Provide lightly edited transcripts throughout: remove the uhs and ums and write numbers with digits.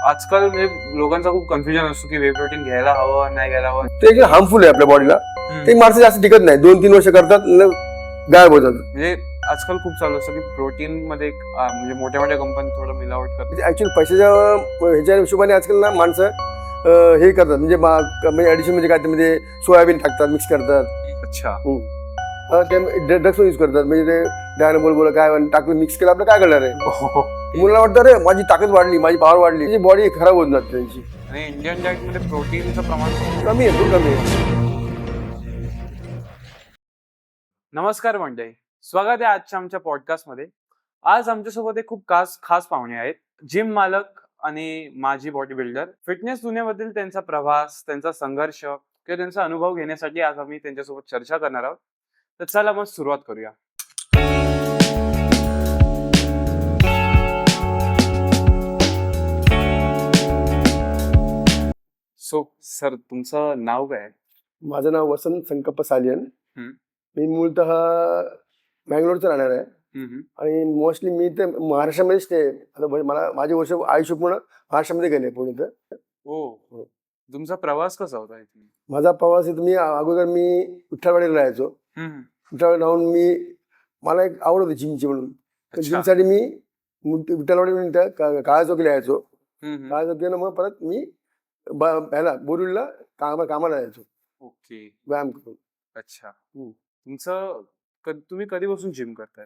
आजकाल म्हणजे लोकांचा खूप कन्फ्युजन असतो की वे प्रोटीन घ्यायला हवं नाही घ्यायला हवं. ते जे हार्मफुल आहे आपल्या बॉडीला, ते माणसं जास्त टिकत नाही, 2-3 वर्ष करतात न गायब होतात. म्हणजे आजकाल खूप चालू असतं की प्रोटीन मध्ये म्हणजे मोठ्या मोठ्या कंपनी थोडं मिलावट करतात. ऍक्च्युअली पैशाच्या ह्याच्या हिशोबाने आजकाल ना माणसं हे करतात, म्हणजे ऍडिशन म्हणजे काय ते, म्हणजे सोयाबीन टाकतात, मिक्स करतात. अच्छा. ते ड्रग्स यूज करतात, म्हणजे ते डायनबोल काय टाकून मिक्स केलं, आपलं काय करणार आहे. हो. मुलांना वाटतं अरे माझी ताकद वाढली, माझी पॉवर वाढली, त्याची बॉडी खराब होत जाते त्यांची. आणि इंडियन डाएट मध्ये प्रोटीनचं प्रमाण कमी आहे, खूप कमी आहे. नमस्कार मंडळी, स्वागत आहे आजच्या आमच्या पॉडकास्टमध्ये. आज आमच्यासोबत एक खूप खास पाहुणे आहेत, जिम मालक आणि माझी बॉडी बिल्डर. फिटनेस दुनियाबद्दल त्यांचा प्रवास, त्यांचा संघर्ष किंवा त्यांचा अनुभव घेण्यासाठी आज आम्ही त्यांच्यासोबत चर्चा करणार आहोत. तर चला मग सुरुवात करूया. सो सर, तुमचं नाव काय आहे? माझं नाव वसंत संकप्पा सालियन. हम्म. मी मूलतः बँगलोरचं राहणार आहे आणि मोस्टली मी ते महाराष्ट्रामध्ये स्टे. आता मला माझे वर्ष आयुष्य पूर्ण महाराष्ट्रामध्ये गेले, पुणे तर. हो. तुमचा प्रवास कसा होता इथे? माझा प्रवास इथं, मी अगोदर मी विठ्ठलवाडीला राहायचो. विठ्ठलवाडी राहून मला एक आवड होती जिमची म्हणून. तर अच्छा. जिमसाठी मी विठ्ठलवाडी काळा चौकीला यायचो. हम्म. काळा चौकीनं मग परत मी ह्याला बोरिवलीला कामाला जायचो, ओके. व्यायाम करून. अच्छा. तुम्ही कधीपासून जिम करताय?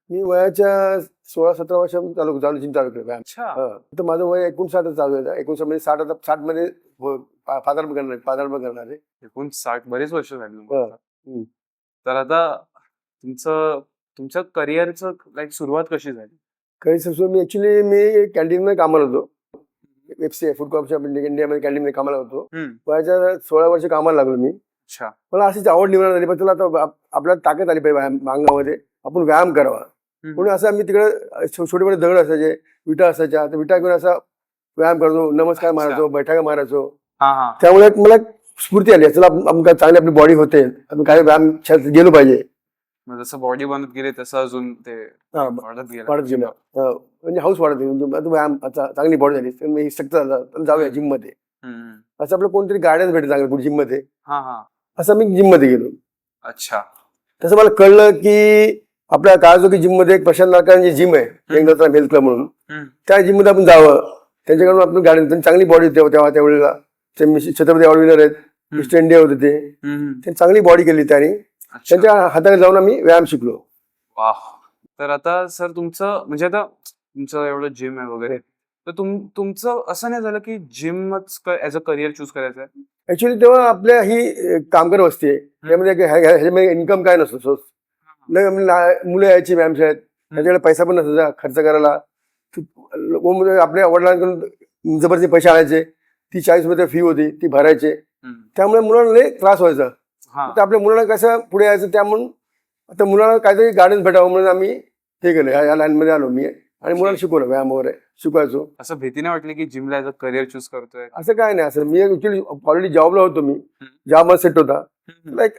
मी वयाच्या 16-17 वर्ष चालू जिम चालू केलं व्यायाम. अच्छा. तर माझं वय 59 चालू आहे. 59 मध्ये 60 मध्ये पादार्पण करणार आहे. 59, बरेच वर्ष झाली हं. तुम्हाला. तर आता तुमच्या करिअरचं सुरुवात कशी झाली? मी ऍक्च्युली कॅन्टीनमध्ये कामाला होतो. एफसी फूड कॉर्पोरेशन इंडियामध्ये कॅन्टीनमध्ये कामाला होतो. वयाच्या 16 वर्ष कामाला लागलो मी. अच्छा. मला अशीच आवड निर्माण झाली, पण तुला आता आपल्याला ताकद आली पाहिजे अंगामध्ये, आपण व्यायाम करावा. म्हणून असं आम्ही तिकडे छोटे मोठे दगड असायचे, विटा असायच्या, तर विटा घेऊन असा व्यायाम करतो, नमस्कार मारायचो, बैठका मारायचो. त्यामुळे मला स्फूर्ती आली, चला आपण चांगली आपली बॉडी होते, आपण काय व्यायाम गेलो पाहिजे. जसं बॉडी बनत गेले तसं अजून ते वाढत गेलं. म्हणजे हाऊस वाढत गेली, म्हणजे व्यायाम चांगली बॉडी झाली, तर मी सक्त झाला, जाऊया जिम मध्ये. असं आपलं कोणतरी गायडन्स भेटेल चांगलं जिम मध्ये, असं मी जिम मध्ये गेलो. अच्छा. तसं मला कळलं की आपल्या काळजोगी जिम मध्ये एक प्रशांत नाकांची जिम आहे, हेल्थ क्लब म्हणून. त्या जिम मध्ये आपण जावं, त्यांच्याकडून आपण गायडन्स, चांगली बॉडी तेव्हा त्यावेळेला छत्रपती अवॉर्ड विनर आहेत, मिस्टर इंडिया होते ते. चांगली बॉडी केली त्यांनी. त्यांच्या हाताने जाऊन आम्ही व्यायाम शिकलो. तर आता सर तुमचं एवढं जिम आहे वगैरे, तर तुमचं असं नाही झालं की जिमच ऍज अ करिअर चूज करायचं आहे? ऍक्च्युली तेव्हा आपल्या ही कामगार वस्ती आहे, त्यामध्ये इन्कम काय नसतो. मुलं यायची व्यायाम शाळेत, त्याच्याकडे पैसा पण नसायचा खर्च करायला. आपल्या वडिलांकडून जबरदस्ती पैसे आणायचे, ती 40 रुपये फी होती, ती भरायचे. त्यामुळे मुलांना लय त्रास व्हायचा. तर आपल्या मुलांना कसं पुढे यायचं, त्यामुळे आता मुलांना काहीतरी गार्डन्स भेटावं म्हणून आम्ही हे केलं, या लाईन मध्ये आलो मी आणि मुलांना शिकवलं, व्यायाम वगैरे शिकवायचो. असं भीती नाही वाटली की जिमला ऍज अ करिअर चूज करतोय? असं काय नाही. असं मी ऍक्च्युली ऑलरेडी जॉबला होतो, मी जॉब मध्ये सेट होता,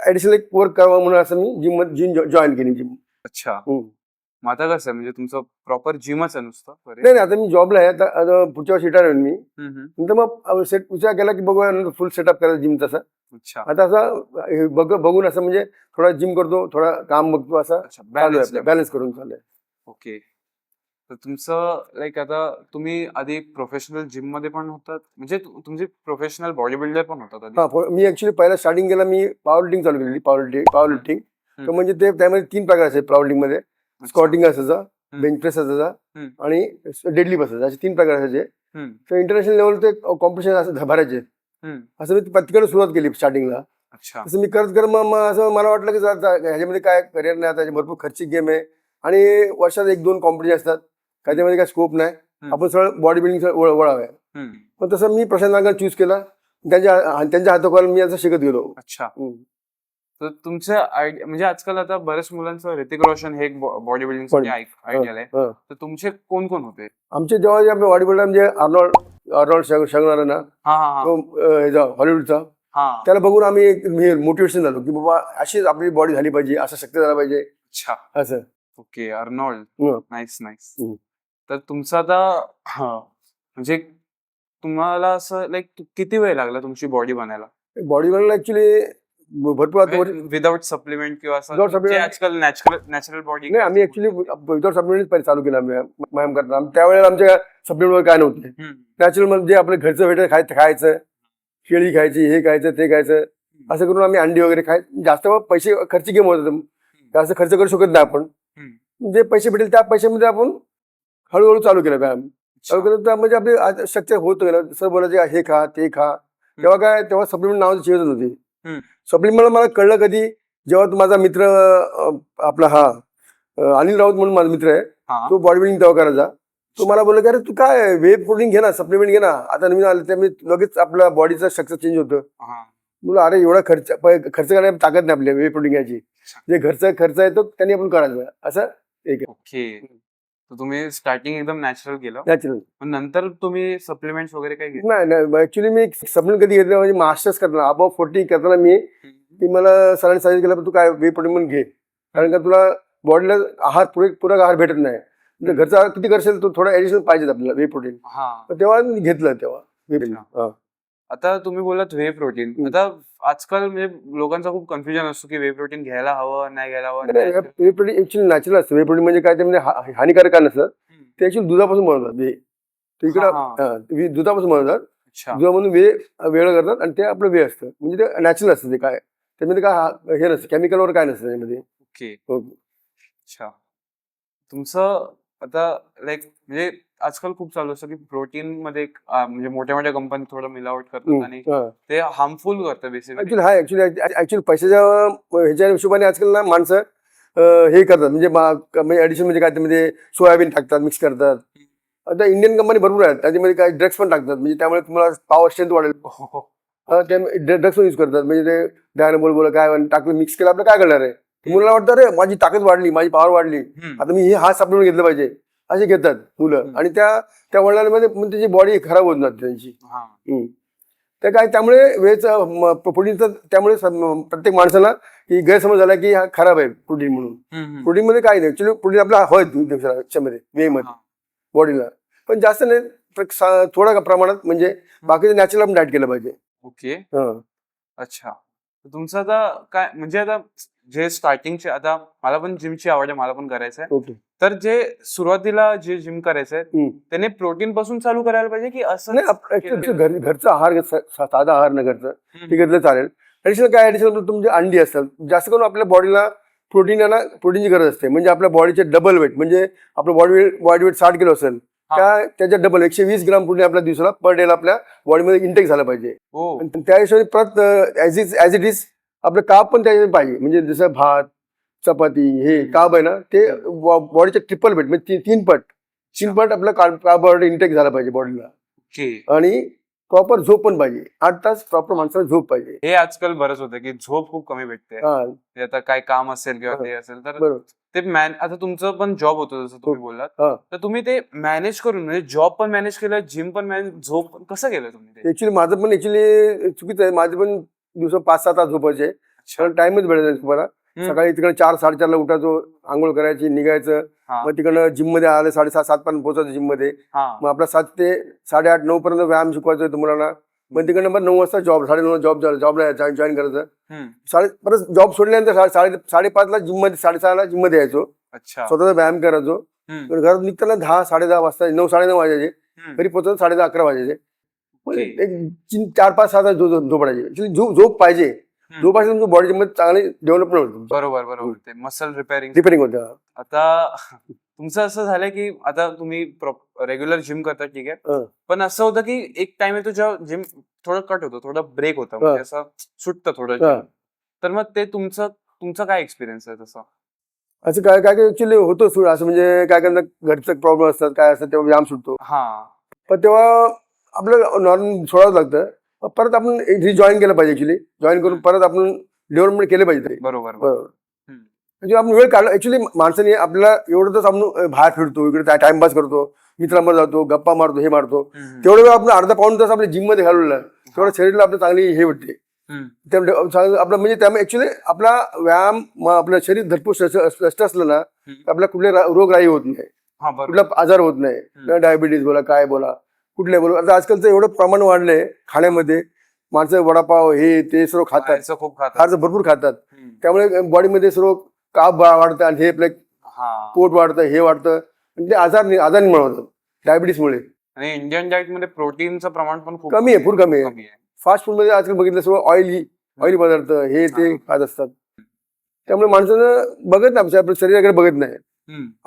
ऍडिशनल वर्क करावं म्हणून असं मी जिम जॉईन केली जिम. अच्छा. मग आता कसं आहे, म्हणजे तुमचं प्रॉपर जिमच आहे नुसतं? नाही, आता मी जॉबला आहे, आता पुढच्या वर्षी रिटायर होईल मी. नंतर मग विचार केला की बघूया फुल सेटअप करायचं जिम तसा. अच्छा. आता असं बघून असं म्हणजे थोडा जिम करतो, थोडा काम बघतो, असं बॅलन्स करून चाललंय. ओके. तर तुमचं आता तुम्ही आधी प्रोफेशनल जिम मध्ये पण होतात, म्हणजे तुमची प्रोफेशनल बॉडी बिल्डर पण होतात? हा, मी ऍक्च्युली पहिला स्टार्टिंग केला, मी पॉवर लिफ्टिंग चालू केली. पॉवर लिफ्टिंग तर म्हणजे त्यामध्ये 3 प्रकार असायचे पॉवर लिफ्टिंग मध्ये. स्क्वॉटिंग असायचा, बेंच प्रेस असायचा आणि डेडली असायचा, असे 3 प्रकार असायचे. तर इंटरनॅशनल लेवल ते कॉम्पिटिशन असं भरायचे. असं मी तिकडे सुरुवात केली स्टार्टिंगला. असं मी करत मग असं मला वाटलं की ह्याच्यामध्ये काय करिअर नाही, आता भरपूर खर्चिक गेम आहे आणि वर्षात 1-2 कॉम्पिटिशन असतात, त्याच्यामध्ये काय स्कोप नाही, आपण सरळ बॉडी बिल्डिंग वळावं. मग तसं मी प्रशांत नागर चूज केला, त्यांच्या हाताखाली मी असं शिकत गेलो. अच्छा. तर तुमचं म्हणजे आजकाल आता बऱ्याच मुलांचं ऋतिक रोशन हे बॉडी बिल्डिंग आयडियल आहे, तर तुमचे कोण कोण होते? आमचे जेव्हा बॉडी बिल्डर म्हणजे अर्नॉल्ड शगनर ना, हॉलिवूडचा, त्याला बघून आम्ही मोटिवेशन झालो की बाबा अशीच आपली बॉडी झाली पाहिजे, असं शक्य झालं पाहिजे. अच्छा. असं. ओके. अर्नॉल्ड. नाईस. तर तुमचं आता म्हणजे तुम्हाला असं लाईक किती वेळ लागला तुमची बॉडी बनायला बॉडी बनवायला ऍक्च्युली भरपूर आता विदाउट सप्लिमेंट किंवा असं Without supplement- जे आजकाल नॅचरल बॉडी नाही, आम्ही ऍक्च्युली विदाउट सप्लिमेंट पहिले चालू केला व्यायाम करताना. त्यावेळेला आमच्या सप्लिमेंट वगैरे काय नव्हते. नॅचरल म्हणजे आपलं घरचं भेट खायचं, केळी खायची, हे खायचं, ते खायचं, असं करून आम्ही अंडी वगैरे जास्त पैसे खर्च गेम होत होते. जास्त खर्च करू शकत नाही आपण. जे पैसे भेटेल त्या पैशामध्ये आपण हळूहळू चालू केलं व्यायाम. चालू केलं तर म्हणजे आपले स्ट्रक्चर होत गेलं. सर बोलायचे हे खा, ते खा. तेव्हा सप्लिमेंट नावाची चीज होती. सप्लिमेंट मला कळलं कधी, जेव्हा माझा मित्र आपला अनिल राऊत म्हणून माझा मित्र आहे, तो बॉडी बिल्डिंग तेव्हा करायचा. तो मला बोलला की अरे तू काय वे प्रोटीन घे ना, सप्लिमेंट घे ना, आता नवीन आलं त्यामुळे लगेच आपल्या बॉडीचं स्ट्रक्चर चेंज होतं. बोला अरे एवढा खर्च करायला ताकद नाही आपल्या वे प्रोटीन घ्यायची. जे घरचा खर्च आहे तो त्यांनी आपण करायचा असं एक. ओके, तुम्ही स्टार्टिंग एकदम नॅचरल केलं, नॅचरल. नंतर तुम्ही सप्लिमेंट्स वगैरे काही घेतले? नाही ऍक्च्युली मी सप्लिमेंट कधी घेतलं म्हणजे मास्टर्स करताना अबव 40 करताना मी मला सरांनी सांगितलं केलं तू काय वे प्रोटीन पण घे, कारण का तुला बॉडीला आहार पूरक आहार भेटत नाही. म्हणजे घरचा आहार किती करशील तो थोडा ऍडिशनल पाहिजे आपल्याला वे प्रोटीन. तेव्हा मी घेतलं तेव्हा. आता तुम्ही बोललात वे प्रोटीन. आता आजकाल म्हणजे लोकांचा खूप कन्फ्युजन असतो की वे प्रोटीन घ्यायला हवं नाही घ्यायला हवं. वे प्रोटीन ऍक्च्युली नॅचरल असतं. वे प्रोटीन म्हणजे काय ते म्हणजे हानिकारक काय नसतं. ते ऍक्च्युली दुधापासून बनवतात. इकडं दुधापासून बनवतात. दुधामधून वेळ करतात आणि ते आपलं वे असतं. म्हणजे ते नॅचरल असतं. ते काय त्यामध्ये काय हे नसतं, केमिकल वगैरे काय नसतं त्यामध्ये. ओके, अच्छा. तुमचं आता लाईक म्हणजे आजकाल खूप चालू असतं की प्रोटीन मध्ये म्हणजे मोठ्या कंपनी थोडं मिलावट करतात आणि ते हार्मफुल करतं बेसिकली. ऍक्च्युली पैशाच्या ह्याच्या हिशोबाने आजकाल ना माणसं हे करतात. म्हणजे ऍडिशन म्हणजे काय त्यामध्ये सोयाबीन टाकतात, मिक्स करतात. आता इंडियन कंपनी भरपूर आहेत, त्याच्यामध्ये काही ड्रग्स पण टाकतात. म्हणजे त्यामुळे तुम्हाला पॉवर स्ट्रेंथ वाढेल. ड्रग्स पण यूज करतात. म्हणजे ते डायनोबोल काय टाकलं मिक्स केलं आपलं काय करणार आहे. मुलांना वाटतं अरे माझी ताकद वाढली, माझी पॉवर वाढली, आता मी हा सप्लिमेंट घेतलं पाहिजे असे घेतात मुलं. आणि त्या वडिलांमध्ये त्याची बॉडी खराब होत जाते त्यांची. तर काय त्यामुळे प्रोटीनचं त्यामुळे प्रत्येक माणसाला की गैरसमज झाला की हा खराब आहे प्रोटीन म्हणून. प्रोटीन मध्ये काय नाही, ऍक्च्युली प्रोटीन आपला होय दिवसामध्ये वे मध्ये बॉडीला, पण जास्त नाही, थोड्या प्रमाणात. म्हणजे बाकीचं नॅचरल आपण डाएट केलं पाहिजे. ओके, अच्छा. तुमचं आता काय म्हणजे आता जे स्टार्टिंगचे, आता मला पण जिमची आवड आहे, मला पण करायचं आहे. तर जे सुरुवातीला जे जिम करायचंय त्याने प्रोटीन पासून चालू करायला पाहिजे की असं नाही. घरचा आहार, साधा आहार न घरचं ते घेतलं चालेल. ऍडिशनल काय ऍडिशनल तुमचे अंडी असतात. जास्त करून आपल्या बॉडीला प्रोटीनची गरज असते. म्हणजे आपल्या बॉडीचे डबल वेट, म्हणजे आपलं बॉडी वेट 60 किलो असेल त्याच्या डबल 120 ग्राम प्रोटीन आपल्या दिवसाला पर डेला आपल्या बॉडीमध्ये इंटेक झालं पाहिजे. त्या हिशोबाने परत ऍज इट इज आपलं काप पण त्याच्यामध्ये पाहिजे. म्हणजे जसं भात, चपाती, हे काब आहे ना, ते बॉडीचे ट्रिपल वेट म्हणजे 3 पट आपलं कार्बोहायड्रेट इंटेक झालं पाहिजे बॉडीला. आणि प्रॉपर झोप पण पाहिजे. 8 तास प्रॉपर माणसाला झोप पाहिजे. हे आजकाल बरंच होतं की झोप खूप कमी भेटते. आता काय काम असेल किंवा ते असेल तर ते आता तुमचं पण जॉब होतं जसं तुम्ही बोललात, तर तुम्ही ते मॅनेज करून म्हणजे जॉब पण मॅनेज केलं, जिम पण मॅनेज, झोप पण कसं केलं तुम्ही? ऍक्च्युली माझं पण चुकीचं आहे. माझं पण दिवसा 5-6 तास झोपायचे, टाइमच भेटायचा तुम्हाला. सकाळी तिकडे 4-4:30ला उठायचो, आंघोळ करायची, निघायचं. मग तिकडनं जिम मध्ये आलं 7:30 पर्यंत पोहोचायचं जिम मध्ये. मग आपला 7 ते 8:30-9 पर्यंत व्यायाम शिकवायचा होतो मुलांना. मग तिकडनं मग 9 वाजता जॉब, 9:30 जॉबला जॉईन करायचं. परत जॉब सोडल्यानंतर 5:30ला जिम मध्ये, 6:30ला जिम मध्ये यायचो. स्वतःचा व्यायाम करायचो. घरात निघताना 10-10:30 वाजता, 9-9:30 वाजायचे. घरी पोहोचत 10:30-11 वाजायचे. एक 4-5 तास झोप पडायची. झोप पाहिजे. झोप असेल तुमच्या बॉडीच्या मध्ये चांगली डेव्हलपमेंट होते. बरोबर, ते मसल रिपेअरिंग होतं. आता तुमचं असं झालं की आता तुम्ही रेग्युलर जिम करता, ठीक आहे, पण असं होतं की एक टाइम येतो जेव्हा जिम थोडं कट होतं, थोडं ब्रेक होतं, म्हणजे असं सुटतं थोडं. तर मग ते तुमचा काय एक्सपिरियन्स आहे तसा? असं काय ऍक्च्युली होतं असं, म्हणजे काय घरचं प्रॉब्लेम असतात, काय असतात, तेव्हा व्यायाम सुटतो. पण तेव्हा आपल्याला नॉर्मल सोडावं लागतं. परत आपण रिजॉईन केलं पाहिजे. ऍक्च्युली जॉईन करून परत आपण डेव्हलपमेंट केले पाहिजे. बरोबर. म्हणजे आपण वेळ काढला. ऍक्च्युली माणसाने आपल्याला एवढं तर आपण बाहेर फिरतो, इकडे टाइमपास करतो, मित्रांमध्ये जातो, गप्पा मारतो, हे मारतो. तेवढं वेळ आपण अर्धा पाऊण तास आपल्या जिम मध्ये घालवला, तेवढं शरीराला आपलं चांगली हे वाटते. आपलं म्हणजे त्यामुळे ऍक्च्युली आपला व्यायाम, आपलं शरीर भरपूर स्वस्थ असलं ना, आपल्याला कुठले रोगराई होत नाही, कुठला आजार होत नाही. डायबिटीज बोला, काय बोला, कुठल्या बरोबर आता आजकालचं एवढं प्रमाण वाढलंय खाण्यामध्ये, माणसं वडापाव हे ते सर्व खातात, बाहेरचं खूप खातात. फारच भरपूर खातात. त्यामुळे बॉडीमध्ये सर्व काप वाढतं आणि हे आपलं हा पोट वाढतं, हे वाढतं आणि ते आजार निर्माण होतात डायबिटीसमुळे. आणि इंडियन डाएट मध्ये प्रोटीनचं प्रमाण पण खूप कमी आहे, खूप कमी आहे. कमी आहे. फास्ट फूड मध्ये आजकाल बघितलं सर्व ऑइली पदार्थ हे ते खात असतात. त्यामुळे माणसानं बघत नाही, आपल्या शरीराकडे बघत नाही.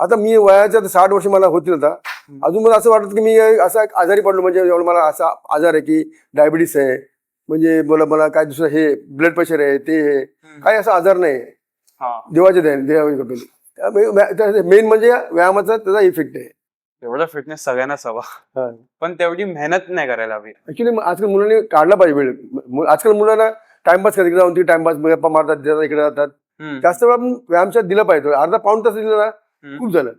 आता मी वयाच्या 60 वर्ष मला होतील आता, अजून मला असं वाटतं की मी असा आजारी पडलो, म्हणजे एवढं मला असा आजार आहे की डायबिटीस आहे, म्हणजे मला काय दुसरं हे ब्लड प्रेशर आहे, ते आहे, काही असा आजार नाही. देवाच्या मेन म्हणजे व्यायामाचा त्याचा इफेक्ट आहे. एवढा फिटनेस सगळ्यांनाच हवा, पण तेवढी मेहनत नाही करायला हवी. ऍक्च्युली आजकाल मुलांनी काढला पाहिजे वेळ. आजकाल मुलांना टाइमपास करतात, इकडे जाऊन ती टाइमपास गप्पा मारतात, इकडे जातात. जास्त वेळ आपण व्यायामशाळेत दिला पाहिजे. अर्धा पाऊण तास दिला ना खूप झालं.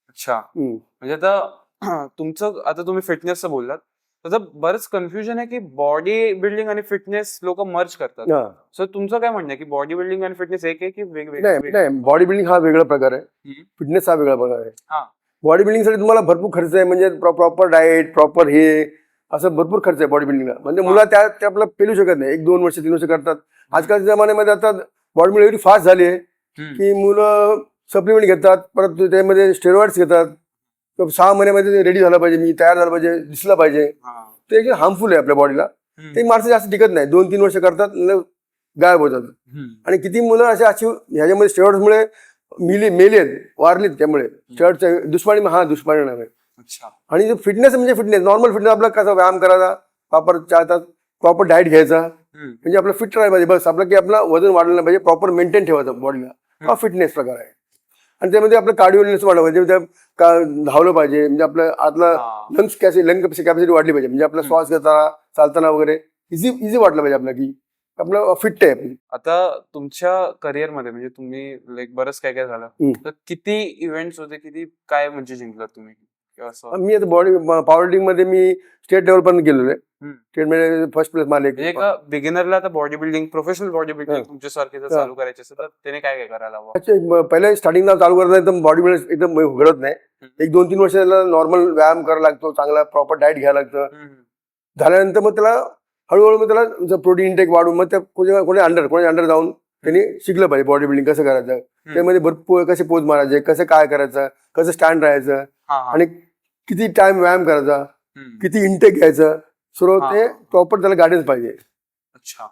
अच्छा, म्हणजे आता तुमचं, आता तुम्ही फिटनेसचं बोललात, त्याचं बरंच कन्फ्युजन आहे की बॉडी बिल्डिंग आणि फिटनेस लोक मर्ज करतात. सो तुमचं काय म्हणणं आहे की बॉडी बिल्डिंग आणि फिटनेस एक आहे की वेगवेगळे? नाही, बॉडी बिल्डिंग हा वेगळा प्रकार आहे, फिटनेस हा वेगळा प्रकार आहे. बॉडी बिल्डिंग साठी तुम्हाला भरपूर खर्च आहे, म्हणजे प्रॉपर डाएट, प्रॉपर हे असं भरपूर खर्च आहे बॉडी बिल्डिंगला. म्हणजे मुलं त्या आपल्याला पेलू शकत नाही, 1-2 वर्ष 3 वर्ष करतात. आजकालच्या जमान्यामध्ये आता बॉडी बिल्डिंग एवढी फास्ट झाली आहे की मुलं सप्लिमेंट घेतात, परत त्यामध्ये स्टेरॉइड्स घेतात. 6 महिन्यामध्ये रेडी झाला पाहिजे, मी तयार झाला पाहिजे, दिसला पाहिजे. ते एकदम हार्मफुल आहे आपल्या बॉडीला. ते माणसं जास्त टिकत नाही, 2-3 वर्ष करतात, गायब होतात. आणि किती मुलं अशी ह्याच्यामध्ये स्टेरॉइड्समुळे मेली आहेत, वारलीत. त्यामुळे स्टेरॉइडच्या दुष्परिणाम आहे. आणि जो फिटनेस म्हणजे फिटनेस, नॉर्मल फिटनेस आपला कसा व्यायाम करायचा, प्रॉपर 4 तास प्रॉपर डाएट घ्यायचा, म्हणजे आपलं फिट राहायला पाहिजे. बस आपलं की आपलं वजन वाढलं नाही पाहिजे, प्रॉपर मेंटेन ठेवायचं बॉडीला. हा फिटनेस प्रकार आहे. आणि त्यामध्ये आपलं कार्डिओनेस वाढलं पाहिजे, धावलं पाहिजे, म्हणजे आपलं आतला लंग कॅपॅसिटी वाढली पाहिजे, म्हणजे आपला श्वास घेताना चालताना वगैरे इझी वाटलं पाहिजे आपलं, की आपलं फिट आहे. आता तुमच्या करिअर मध्ये म्हणजे तुम्ही लाईक बरंच काय काय झालं, तर किती इव्हेंट्स होते, किती काय म्हणजे जिंकलात तुम्ही? मी आता पॉवर लिफ्टिंग मध्ये मी स्टेट लेवल पर्यंत गेलेलो आहे. स्टेट मध्ये फर्स्ट प्लेस मारले. म्हणजे एका बिगिनरला आता body building, professional body building तुमच्यासारखे जर चालू करायचे असेल तर त्याने काय काय करायला हवं? पहिले स्टार्टिंगला चालू करताना एकदम बॉडी बिल्डिंग एकदम घडत नाही. 1-2-3 वर्षाला नॉर्मल व्यायाम करायला लागतो, चांगला प्रॉपर डाएट घ्यायला लागतं. झाल्यानंतर मग त्याला हळूहळू मग त्याला प्रोटीन इंटेक वाढून मग त्या कोणी अंडर जाऊन त्यांनी शिकलं पाहिजे बॉडी बिल्डिंग कसं करायचं. त्यामध्ये भरपूर कसे पोज मारायचे, कसं काय करायचं, कसं स्टँड राहायचं, आणि किती टाइम व्यायाम करायचा, किती इंटेक घ्यायचं, सर्व ते प्रॉपर त्याला गायडन्स पाहिजे. अच्छा,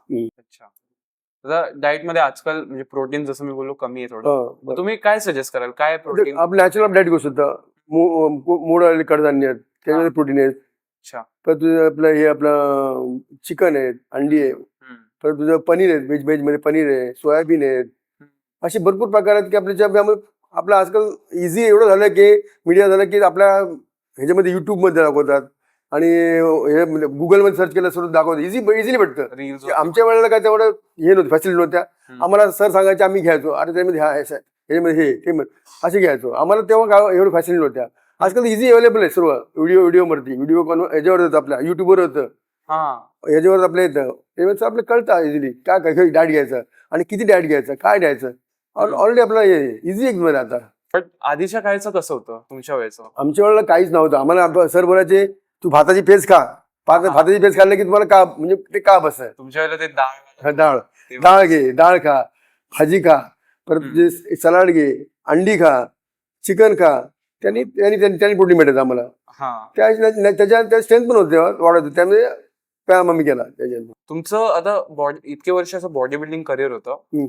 डाएट मध्ये आजकाल म्हणजे प्रोटीन जसं मी बोललो कमी आहे थोडं, तुम्ही काय सजेस्ट कराल? काय प्रोटीन? आपलं नॅचरल डाएट घेऊ शकता. मूळ आलेले कडधान्य आहेत, त्याच्यामध्ये प्रोटीन आहेत. परत तुझं आपलं हे आपलं चिकन आहे, अंडी आहे, परत तुझं पनीर आहे, व्हेज मध्ये पनीर आहे, सोयाबीन आहेत, असे भरपूर प्रकार आहेत की आपलं आजकाल इझी एवढं झालं की मीडिया झालं की आपल्या ह्याच्यामध्ये युट्यूबमध्ये दाखवतात आणि हे गुगलमध्ये सर्च केलं सर्व दाखवतात, इझिली भेटतं. आमच्या वेळेला काय तेवढं हे नव्हतं, फॅसिलिटी नव्हत्या. आम्हाला सर सांगायचे, आम्ही घ्यायचो, अरे त्यामध्ये ह्याच्यामध्ये हे ते असे घ्यायचो. आम्हाला तेव्हा एवढं फॅसिलिटी नव्हत्या. आजकाल इझी अवेलेबल आहे सर्व, व्हिडिओ याच्यावर होतं, आपल्या युट्यूबवर होतं, याच्यावर आपल्या येतं. त्यामुळे आपलं कळतं इझिली काय डाएट घ्यायचं आणि किती डाएट घ्यायचं, काय द्यायचं. ऑलरेडी आपलं इझी एकदम आता. पण आधीच्या काळचं कसं होतं तुमच्या वेळेचं? आमच्या वेळेला काहीच नव्हतं. आम्हाला सर बोलायचे, तू भाताची पेज खा, भाताची पेज खाल्लं की तुम्हाला का म्हणजे ते का बस आहे. तुमच्या वेळेला ते डाळ घे, डाळ खा, भाजी खा, परत सलाड घे, अंडी खा, चिकन खा, त्यांनी प्रोटीन भेटायचं आम्हाला. त्याच्या स्ट्रेंथ पण होते, वाढत होते. त्यामुळे व्यायाम आम्ही केला त्याच्यात. तुमचं आता इतके वर्ष असं बॉडी बिल्डिंग करिअर होतं,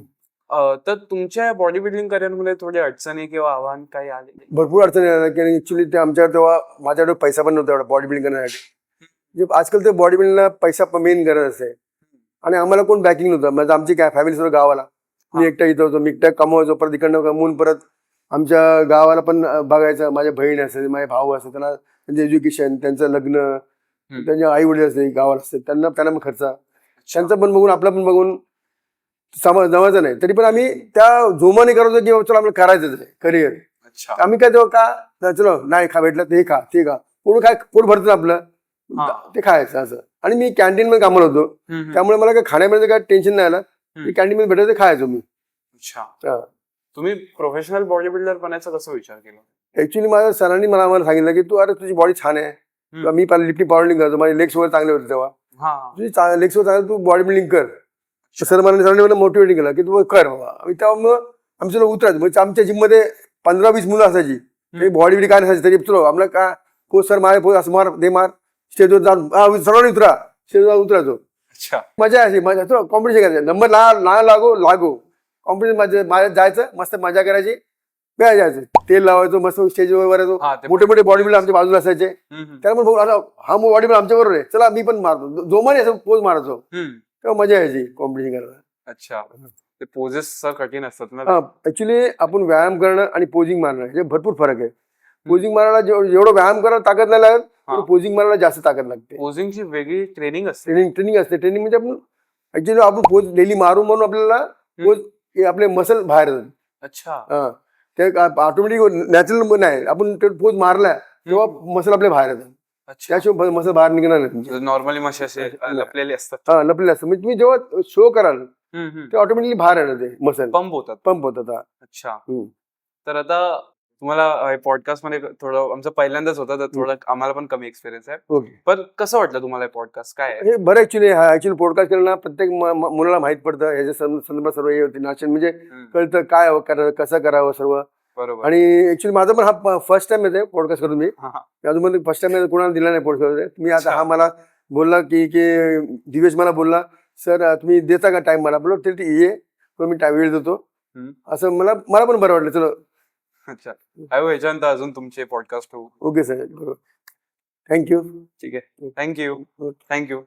तर तुमच्या बॉडी बिल्डिंग करिअर मध्ये थोडी अडचणी किंवा आव्हान काही आले? भरपूर अडचणी आल्या, की ऍक्च्युली ते आमच्याकडे तेव्हा माझ्याकडे पैसा पण नव्हता एवढा बॉडी बिल्डिंग करण्यासाठी. आजकाल ते बॉडी बिल्डिंगला पैसा मेन गरज असते, आणि आम्हाला कोण बॅकिंग नव्हतं. म्हणजे आमची काय फॅमिली सर्व गावाला, मी एकटा इथं होतो, मी एकटा कमवायचो, परत इकडनं कमवून परत आमच्या गावाला पण बघायचं. माझ्या बहीण असेल, माझे भाऊ असेल, त्यांना त्यांचं एज्युकेशन, त्यांचं लग्न, त्यांच्या आई वडील असते गावाला असते, त्यांना मग खर्च, त्यांचं पण बघून आपलं पण बघून जमायचं नाही. तरी पण आम्ही त्या जोमाने करतो की चला आपलं करायचंच आहे करिअर. आम्ही काय तेव्हा का चलो नाही भेटलं ते खा ते खा, पोट भरतं आपलं, ते खायचं असं. आणि मी कॅन्टीन मध्ये कामाला होतो, त्यामुळे मला काय खाण्यामध्ये काय टेन्शन नाही आलं. कॅन्टीन मध्ये भेटायचं खायचो मी. तुम्ही प्रोफेशनल बॉडी बिल्डर बनायचा कसा विचार केला? ऍक्च्युली माझ्या सरांनी आम्हाला सांगितलं की तू अरे तुझी बॉडी छान आहे, किंवा मी पहिला लिफ्टिंग पॉवर लिफ्टिंग करायचो, माझे लेग्स वगैरे चांगले होते तेव्हा. हा लेग्स वगैरे चांगले, तू बॉडी बिल्डिंग कर. सर मला मोटिवेटिंग केलं की तू कर बाबा. आणि तेव्हा मग आमचं उतरायचं. म्हणजे आमच्या जिममध्ये 15-20 मुलं असायची. ते बॉडी बिल्डिंग काय नसायची तरी चलो आपलं काय कोच सर मारे पोच असं मार ते मार, स्टेजवर जाऊन सर्वांनी उतरा, स्टेजवर उतरायचो. अच्छा. मजा अशी मजा कॉम्पिटिशन करायचं, नंबर लागो कॉम्पिटिशन माझ्या जायचं, मस्त मजा करायची. काय जायचं तेल लावायचो, मस्त स्टेजवर वरायचो. मोठे मोठे बॉडी बिल्डर आमच्या बाजूला असायचे. त्यामुळे भाऊ आता हा बॉडी बिल्डर आमच्या बरोबर आहे, चला मी पण मारतो, जोमाने असं पोज मारायचो. तेव्हा मजा यायची कॉम्पिटिशन करायला. अच्छा. ते पोजेस सर कठीण असतात ना. ऍक्च्युली आपण व्यायाम करणं आणि पोजिंग मारणं हे भरपूर फरक आहे. पोजिंग मारायला जेवढं व्यायाम करायला ताकद नाही लागत, पोजिंग मारायला जास्त ताकद लागते. पोजिंगची वेगळी ट्रेनिंग असते. ट्रेनिंग असते. ट्रेनिंग म्हणजे आपण ऍक्च्युली आपण पोज डेली मारू म्हणून आपल्याला पोज हे आपले मसल बाहेर येतात. अच्छा. ते ऑटोमॅटिक नॅचरल नाही, आपण पोज मारला तेव्हा मसल आपले बाहेर येतात. त्याशिवाय मसल बाहेर निघणार नाही. नॉर्मली मशी असे लपलेले असतात. लपलेले असतात. म्हणजे तुम्ही जेव्हा शो कराल ते ऑटोमॅटिकली बाहेर येणार, ते मसल पंप होतात. अच्छा. तर आता तुम्हाला पॉडकास्ट मध्ये थोडं आमचं पहिल्यांदाच होतं, तर थोडं आम्हाला पण कमी एक्सपिरियन्स आहे. ओके. पण कसं वाटलं तुम्हाला पॉडकास्ट? काय आहे हे बरं ऍक्च्युली पॉडकास्ट केलं ना, प्रत्येक मुलाला माहित पडतं ह्याच्या संदर्भात सर्व हे होते नाचन, म्हणजे कळतं काय करावं, कसं करावं सर्व. बरोबर. आणि ऍक्च्युली माझा पण हा फर्स्ट टाइम येते पॉडकास्ट करून. मी अजून फर्स्ट टाइम कोणाला दिला नाही पॉडकास्ट. मी आता हा मला बोलला की दिवेश मला बोलला, सर तुम्ही देता का टाइम मला? बोललो ते ये, पण मी टाइम वेळ देतो. असं मला पण बरं वाटलं. चलो. अच्छा. ह्याच्यानंतर अजून तुमचे पॉडकास्ट होऊ. Okay sir, thank you. ठीक आहे. थँक्यू.